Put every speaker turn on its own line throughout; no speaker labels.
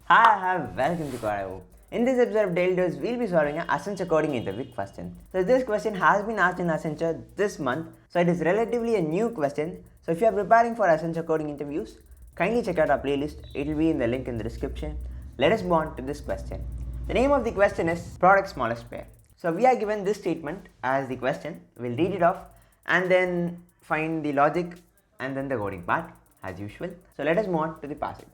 Hi, welcome to Coreo. In this episode of Daily Dose, we'll be solving an Accenture coding interview question. So this question has been asked in Accenture this month, so it is relatively a new question. So if you are preparing for Accenture coding interviews, kindly check out our playlist. It will be in the link in the description. Let us move on to this question. The name of the question is product smallest pair. So we are given this statement as the question. We'll read it off and then find the logic and then the coding part as usual. So let us move on to the passage.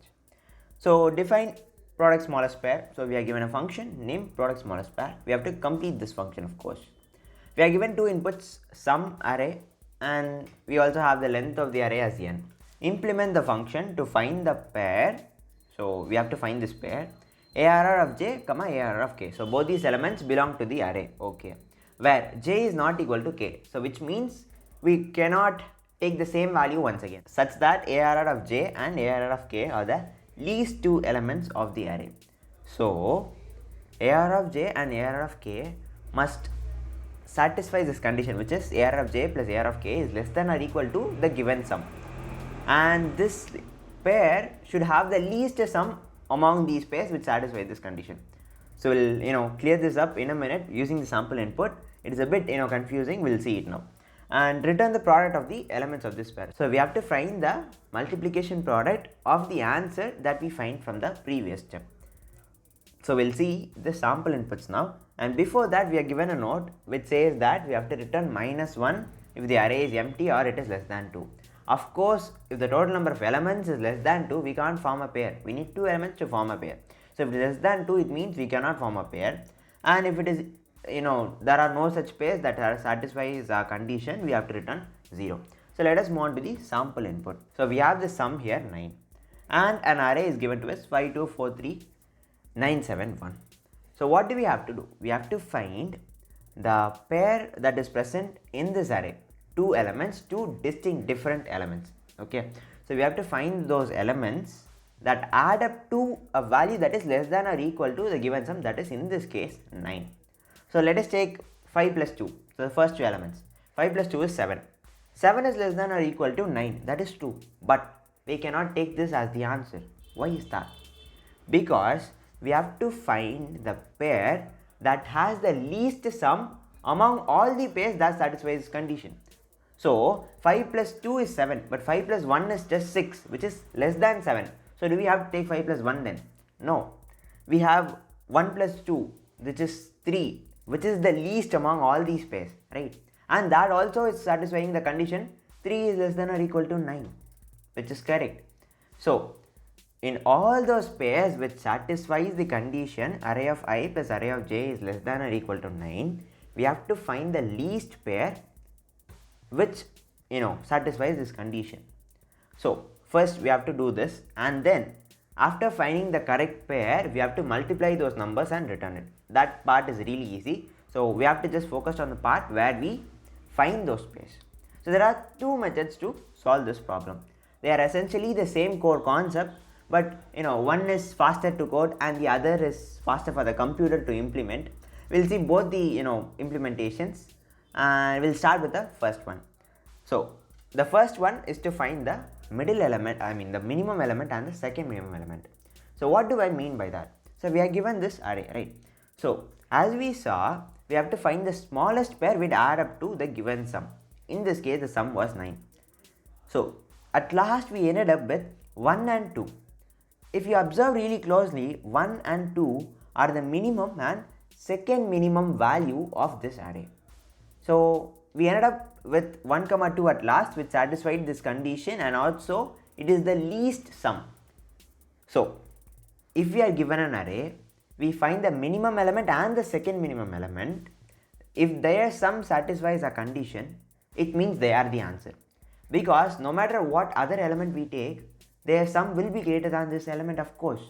So define product smallest pair. So we are given a function named product smallest pair. We have to complete this function, of course. We are given two inputs, sum array, and we also have the length of the array as n. Implement the function to find the pair. So we have to find this pair arr of j, arr of k. So both these elements belong to the array. Okay, where j is not equal to k. So which means we cannot take the same value once again, such that arr of j and arr of k are the least two elements of the array. So arr of j and arr of k must satisfy this condition, which is arr of j plus arr of k is less than or equal to the given sum, and this pair should have the least sum among these pairs which satisfy this condition. So we'll clear this up in a minute using the sample input. It is a bit confusing. We'll see it now. And return the product of the elements of this pair. So we have to find the multiplication product of the answer that we find from the previous step. So we'll see the sample inputs now, and before that we are given a note which says that we have to return -1 if the array is empty or it is less than 2. Of course, if the total number of elements is less than 2, we can't form a pair. We need 2 elements to form a pair. So if it is less than 2, it means we cannot form a pair. And if it is, there are no such pairs that satisfies our condition, we have to return 0. So let us move on to the sample input. So we have the sum here 9, and an array is given to us 5, 2, 4, 3, 9, 7, 1. So what do we have to do? We have to find the pair that is present in this array. 2 elements, 2 distinct different elements. Okay, so we have to find those elements that add up to a value that is less than or equal to the given sum, that is in this case 9. So let us take 5 plus 2. So the first 2 elements, 5 plus 2 is 7. 7 is less than or equal to 9, that is true, but we cannot take this as the answer. Why is that? Because we have to find the pair that has the least sum among all the pairs that satisfies this condition. So 5 plus 2 is 7, but 5 plus 1 is just 6, which is less than 7. So do we have to take 5 plus 1 then? No. We have 1 plus 2, which is 3, which is the least among all these pairs, right? And that also is satisfying the condition 3 is less than or equal to 9, which is correct. So in all those pairs which satisfies the condition array of I plus array of j is less than or equal to 9, we have to find the least pair which satisfies this condition. So first we have to do this, and then after finding the correct pair we have to multiply those numbers and return it. That part is really easy. So we have to just focus on the part where we find those pairs. So there are 2 methods to solve this problem. They are essentially the same core concept, but one is faster to code and the other is faster for the computer to implement. We'll see both the implementations, and we'll start with the first one. So the first one is to find the middle element, the minimum element and the second minimum element. So what do I mean by that? So we are given this array, right? So as we saw, we have to find the smallest pair which add up to the given sum. In this case the sum was 9. So at last we ended up with 1 and 2. If you observe really closely, 1 and 2 are the minimum and second minimum value of this array. So we ended up with 1, 2 at last, which satisfied this condition, and also it is the least sum. So if we are given an array, we find the minimum element and the second minimum element. If their sum satisfies a condition, it means they are the answer, because no matter what other element we take, their sum will be greater than this element, of course,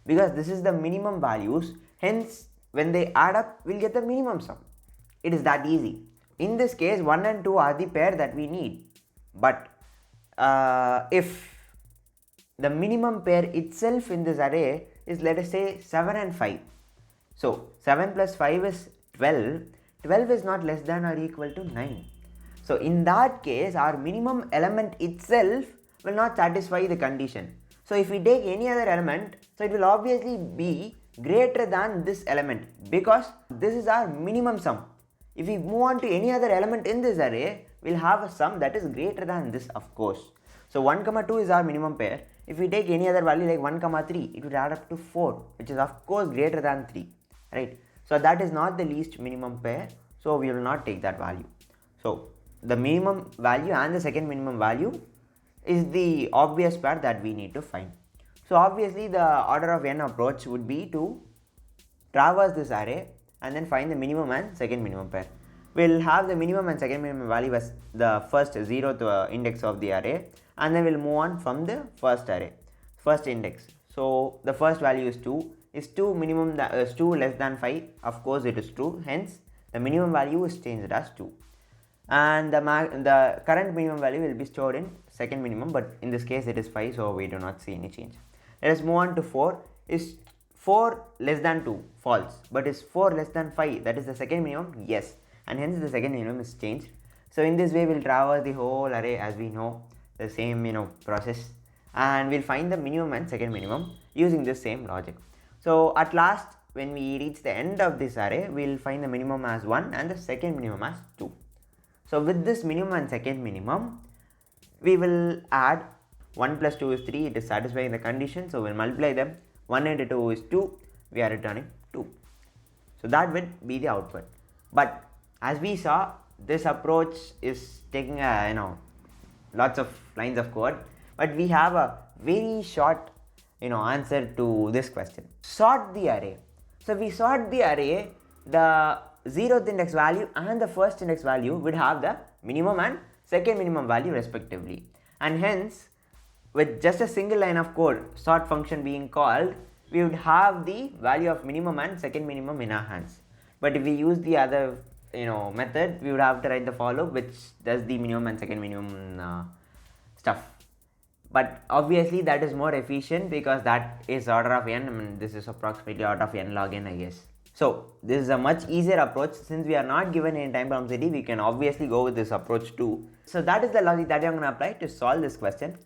because this is the minimum values. Hence when they add up, we'll get the minimum sum. It is that easy. In this case 1 and 2 are the pair that we need, but if the minimum pair itself in this array is, let us say, 7 and 5, so 7 plus 5 is 12. 12 is not less than or equal to 9. So in that case our minimum element itself will not satisfy the condition. So if we take any other element, so it will obviously be greater than this element because this is our minimum sum. If we move on to any other element in this array, we'll have a sum that is greater than this, of course. So 1, 2 is our minimum pair. If we take any other value like 1, 3, it would add up to 4, which is of course greater than 3, right? So that is not the least minimum pair, so we will not take that value. So the minimum value and the second minimum value is the obvious pair that we need to find. So obviously the order of n approach would be to traverse this array and then find the minimum and second minimum pair. We'll have the minimum and second minimum value as the first 0th index of the array, and then we'll move on from the first array, first index. So the first value is 2. Is 2 minimum is 2 less than 5? Of course it is true, hence the minimum value is changed as 2. And the current minimum value will be stored in second minimum, but in this case it is 5, so we do not see any change. Let us move on to 4. Is 4 less than 2? False. But is 4 less than 5? That is the second minimum? Yes. And hence the second minimum is changed. So in this way we'll traverse the whole array as we know, the same process, and we'll find the minimum and second minimum using this same logic. So at last, when we reach the end of this array, we'll find the minimum as 1 and the second minimum as 2. So with this minimum and second minimum, we will add 1 plus 2 is 3, it is satisfying the condition, so we'll multiply them. 1 into 2 is 2, we are returning 2. So that will be the output. But as we saw, this approach is taking lots of lines of code, but we have a very short answer to this question. Sort the array. So we sort the array, the 0th index value and the first index value would have the minimum and second minimum value respectively, and hence with just a single line of code, sort function being called, we would have the value of minimum and second minimum in our hands. But if we use the other method, we would have to write the for loop which does the minimum and second minimum stuff. But obviously that is more efficient because that is order of n, and this is approximately order of n log n, I guess. So this is a much easier approach. Since we are not given any time complexity, we can obviously go with this approach too. So that is the logic that I am going to apply to solve this question.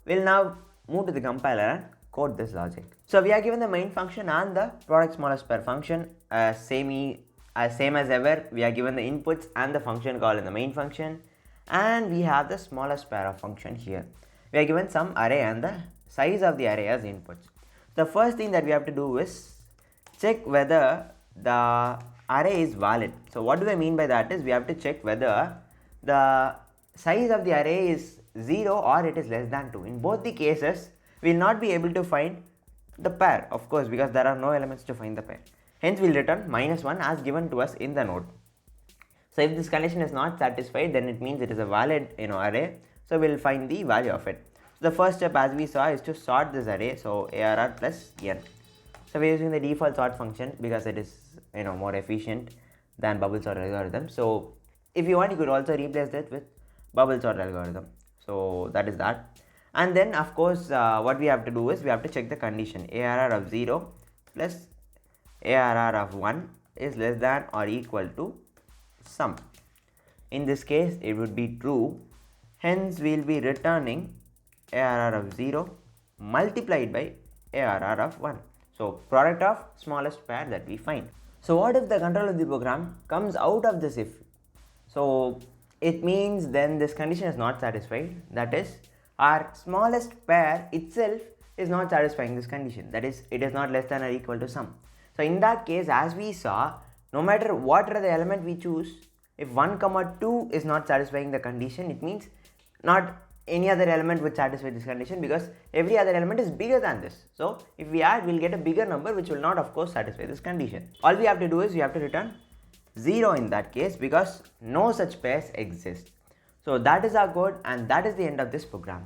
We'll now move to the compiler and code this logic. So we are given the main function and the product smallest pair function same as ever. We are given the inputs and the function call in the main function, and we have the smallest pair of function here. We are given some array and the size of the array as inputs. The first thing that we have to do is check whether the array is valid. So what do I mean by that is we have to check whether the size of the array is 0 or it is less than 2. In both the cases, we will not be able to find the pair, of course, because there are no elements to find the pair. Hence we will return -1 as given to us in the node. So if this condition is not satisfied, then it means it is a valid array. So we will find the value of it. So the first step, as we saw, is to sort this array. So ARR plus n. So we are using the default sort function because it is more efficient than bubble sort algorithm. So if you want, you could also replace that with bubble sort algorithm. So that is that. And then of course what we have to do is we have to check the condition. ARR of 0 plus ARR of 1 is less than or equal to sum. In this case it would be true, hence we will be returning ARR of 0 multiplied by ARR of 1. So product of smallest pair that we find. So what if the control of the program comes out of this if? So it means then this condition is not satisfied, that is our smallest pair itself is not satisfying this condition, that is it is not less than or equal to sum. So in that case, as we saw, no matter what are the element we choose, if 1, 2 is not satisfying the condition, it means not any other element would satisfy this condition because every other element is bigger than this. So if we add, we'll get a bigger number which will not of course satisfy this condition. All we have to do is we have to return 0 in that case because no such pairs exist. So that is our code and that is the end of this program.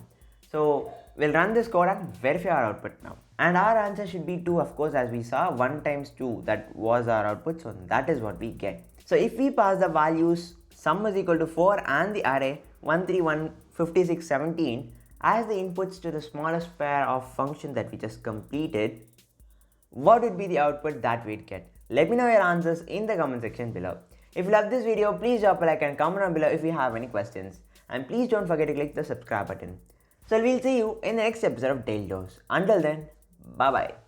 So we'll run this code and verify our output now. And our answer should be 2, of course, as we saw 1 times 2, that was our output, so that is what we get. So if we pass the values sum is equal to 4 and the array 1, 3, 1, 56, 17 as the inputs to the smallest pair of function that we just completed, what would be the output that we'd get? Let me know your answers in the comment section below. If you love this video, please drop a like and comment down below if you have any questions. And please don't forget to click the subscribe button. So we'll see you in the next episode of Daily Dose. Until then, bye bye.